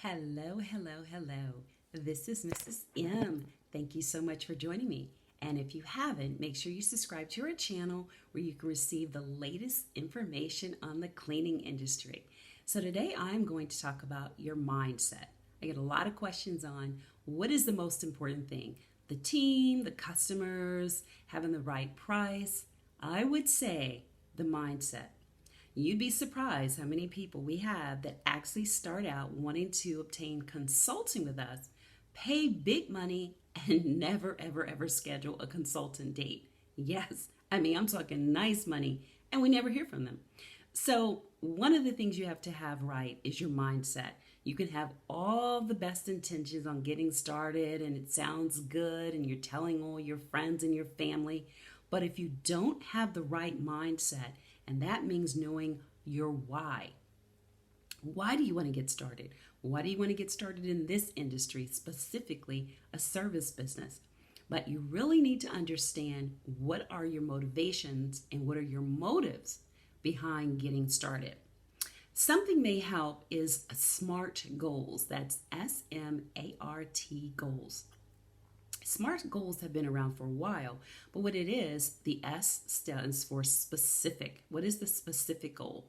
Hello, hello, hello. This is Mrs. M. Thank you so much for joining me. And if you haven't, make sure you subscribe to our channel where you can receive the latest information on the cleaning industry. So today I'm going to talk about your mindset. I get a lot of questions on what is the most important thing? The team, the customers, having the right price. I would say the mindset. You'd be surprised how many people we have that actually start out wanting to obtain consulting with us, pay big money, and never, ever, ever schedule a consultant date. Yes, I'm talking nice money, and we never hear from them. So one of the things you have to have right is your mindset. You can have all the best intentions on getting started, and it sounds good, and you're telling all your friends and your family, but if you don't have the right mindset, and that means knowing your why. Why do you want to get started? Why do you want to get started in this industry, specifically a service business? But you really need to understand what are your motivations and what are your motives behind getting started. Something may help is SMART goals. That's SMART goals. SMART goals have been around for a while, but what it is, the S stands for specific. What is the specific goal?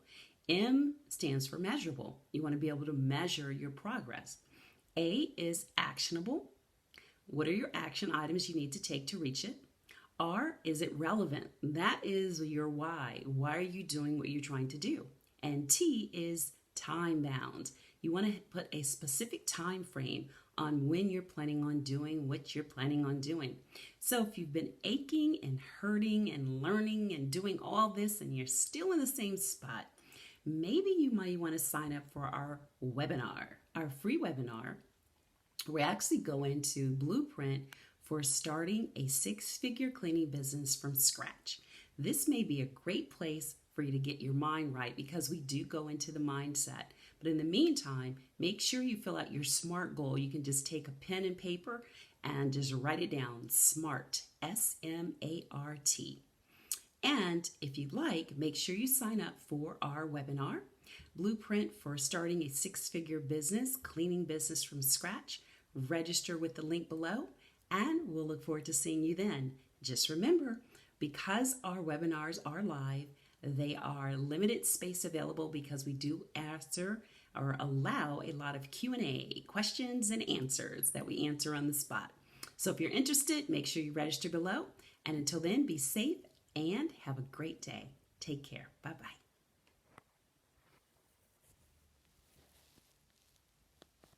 M stands for measurable. You want to be able to measure your progress. A is actionable. What are your action items you need to take to reach it? R, is it relevant? That is your why. Why are you doing what you're trying to do? And T is time bound. You want to put a specific time frame on when you're planning on doing what you're planning on doing. So if you've been aching and hurting and learning and doing all this and you're still in the same spot, maybe you might want to sign up for our webinar, our free webinar. We actually go into blueprint for starting a six-figure cleaning business from scratch. This may be a great place for you to get your mind right because we do go into the mindset. But in the meantime, make sure you fill out your SMART goal. You can just take a pen and paper and just write it down. SMART, S-M-A-R-T. And if you'd like, make sure you sign up for our webinar, Blueprint for Starting a Six-Figure Business, Cleaning Business from Scratch. Register with the link below, and we'll look forward to seeing you then. Just remember, because our webinars are live, they are limited space available because we do answer or allow a lot of Q&A, questions and answers that we answer on the spot. So if you're interested, make sure you register below. And until then, be safe and have a great day. Take care. Bye-bye.